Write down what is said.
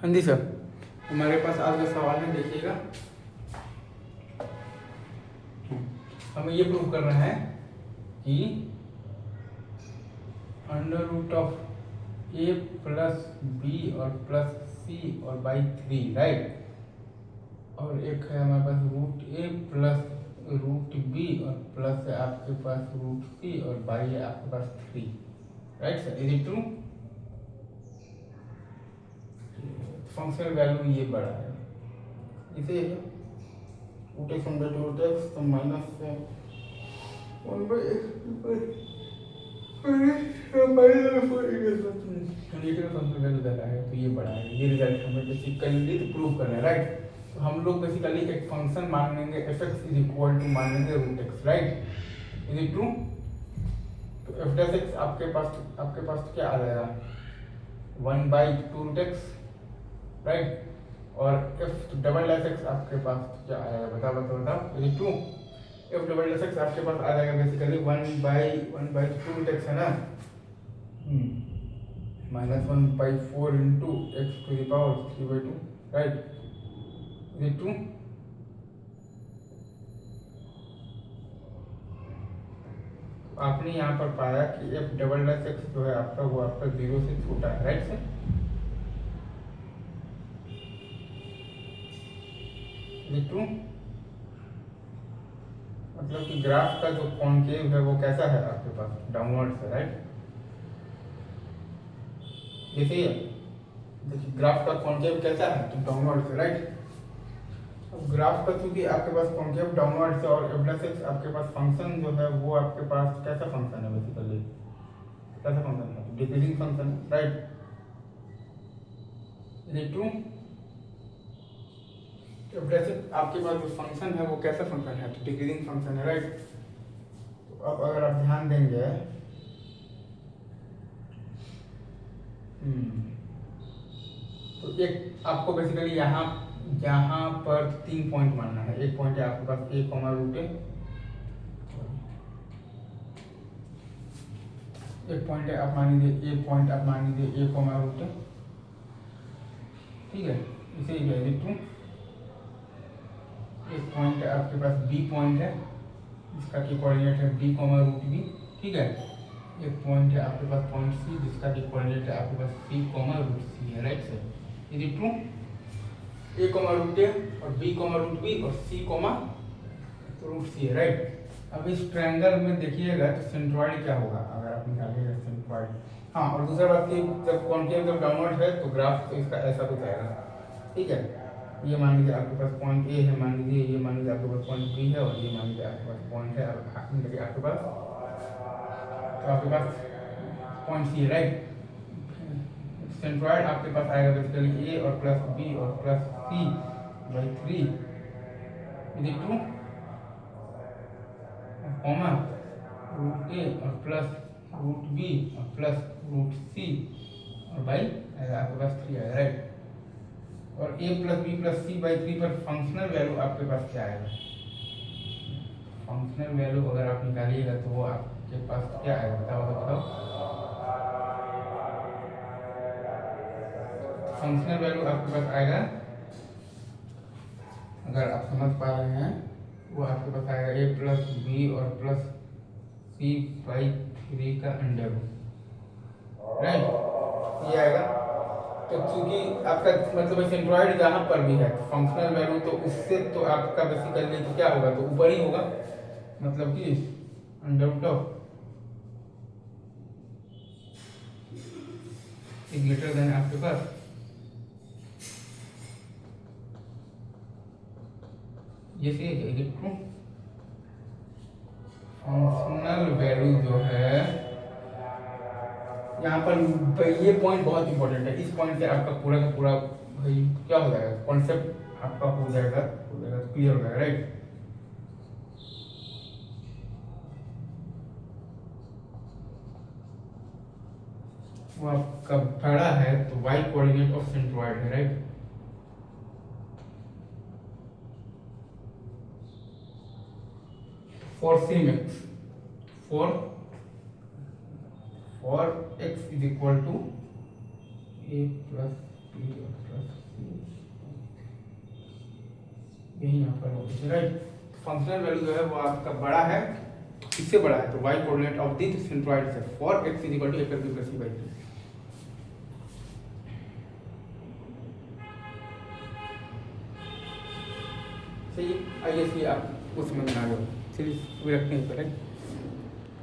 हाँ जी सर, हमारे पास आज का सवाल है, देखिएगा। हमें ये प्रूव करना है कि under root of A plus B और प्लस सी और बाई 3, राइट। और एक है हमारे पास root A plus root B और प्लस है आपके पास रूट सी और बाई है आपके पास 3, right sir. Is it true? Functional value ये बड़ा है, इसे root x under root x तो minus 1 by x function value ज़्यादा है, तो ये बड़ा है। ये रिजल्ट हमें बेसिकली प्रूव करना है, राइट। तो हम लोग बेसिकली एक फंक्शन मान लेंगे F X is equal to मान लेंगे root X, right. Is it true? तो एफ डैश एक्स आपके पास क्या आ जाएगा? 1 बाई 2 रूट एक्स, राइट। और एफ डबल डैश एक्स आपके पास क्या आएगा? बताओ। Is it true? F double dash X आपके पास आ जाएगा बेसिकली 1 बाई 2 रूट एक्स है ना, minus 1 by 4 into X to the power 3/2, right. Is it true? आपने यहाँ पर पाया कि एफ डबल डैश एक्स जो है आपका, वो आपका 0 से छोटा है, right sir. Is it true? मतलब कि ग्राफ का जो कॉन्केव है वो कैसा है आपके पास? डाउनवर्ड है, राइट। देखिए ग्राफ का कॉन्केव कैसा है? तो डाउनवर्ड है, राइट। अब ग्राफ का चूंकि आपके पास कॉन्केव डाउनवर्ड है और एफ डैश एक्स आपके पास फंक्शन जो है वो आपके पास कैसा फंक्शन है? बेसिकली कैसा फंक्शन है? Decreasing function, right. Is it true? F dash X आपके पास जो फंक्शन है वो कैसा फंक्शन है? तो डिक्रीजिंग फंक्शन है, राइट। तो अब अगर आप ध्यान देंगे, तो एक आपको बेसिकली यहाँ पर 3 पॉइंट मानना है। एक पॉइंट है आपके पास ए कॉमा रूट ए, एक पॉइंट है आप मान लीजिए ए कॉमा रूट ए, ठीक है। इसे ही कह देता हूँ। एक पॉइंट है आपके पास बी पॉइंट है, जिसका की कोऑर्डिनेट है बी कॉमा रूट बी, ठीक है। एक पॉइंट है आपके पास पॉइंट सी, जिसका की कोऑर्डिनेट है आपके पास सी कॉमा रूट सी है, right sir. Is it true? A comma root A और बी कॉमा रूट बी और सी कॉमा रूट सी है, राइट। अब इस ट्रायंगल में देखिएगा तो सेंट्रॉइड क्या होगा अगर आप निकालिएगा सेंट्रॉइड। हाँ, और दूसरा बात कि जब कॉन्केव जब डाउनवर्ड है तो ग्राफ तो इसका ऐसा कुछ आएगा, ठीक है। ये मान लीजिए आपके पास पॉइंट ए है, मान लीजिए ये मान लीजिए आपके पास पॉइंट बी है, और ये मान लीजिए आपके पास पॉइंट है आपके पास, तो आपके पास पॉइंट सी है, राइट। सेंट्रॉइड आपके पास आएगा बेसिकली ए और प्लस बी और plus C by 3। Is it true? Comma root A और प्लस रूट बी और प्लस रूट सी और बाई आपके पास 3 आएगा, राइट। और A plus B plus C by 3 पर फंक्शनल वैल्यू आपके पास क्या आएगा? फंक्शनल वैल्यू अगर आप निकालिएगा तो वो आपके पास क्या आएगा? बताओ। फंक्शनल वैल्यू आपके पास आएगा, अगर आप समझ पा रहे हैं, वो आपके पास आएगा ए प्लस बी और प्लस सी बाई 3 का अंडर, राइट। ये आएगा। तो चूंकि आपका मतलब सेंट्रॉइड जहाँ पर भी है तो फंक्शनल वैल्यू तो उससे तो आपका बेसिकली तो क्या होगा? तो ऊपर ही होगा, मतलब कि under root of greater than आपके पास ये फंक्शनल वैल्यू जो है यहाँ पर, ये पॉइंट बहुत इंपॉर्टेंट है। इस पॉइंट से आपका पूरा का पूरा भाई क्या हो जाएगा? कॉन्सेप्ट आपका हो जाएगा क्लियर हो जाएगा, राइट। वो आपका बड़ा है तो वाई कोऑर्डिनेट ऑफ सेंट्रॉइड है, राइट। फॉर सिम X, for x is equal to A plus B और प्लस यही यहाँ पर लोकेशन, राइट। फंक्शनल वैल्यू जो है वो आपका बड़ा है, इससे बड़ा है, तो y coordinate of this centroid है for x = a + b + c/2। सही, आइए आप उस समझ में आ गए, चलिए अभी रखते हैं, राइट।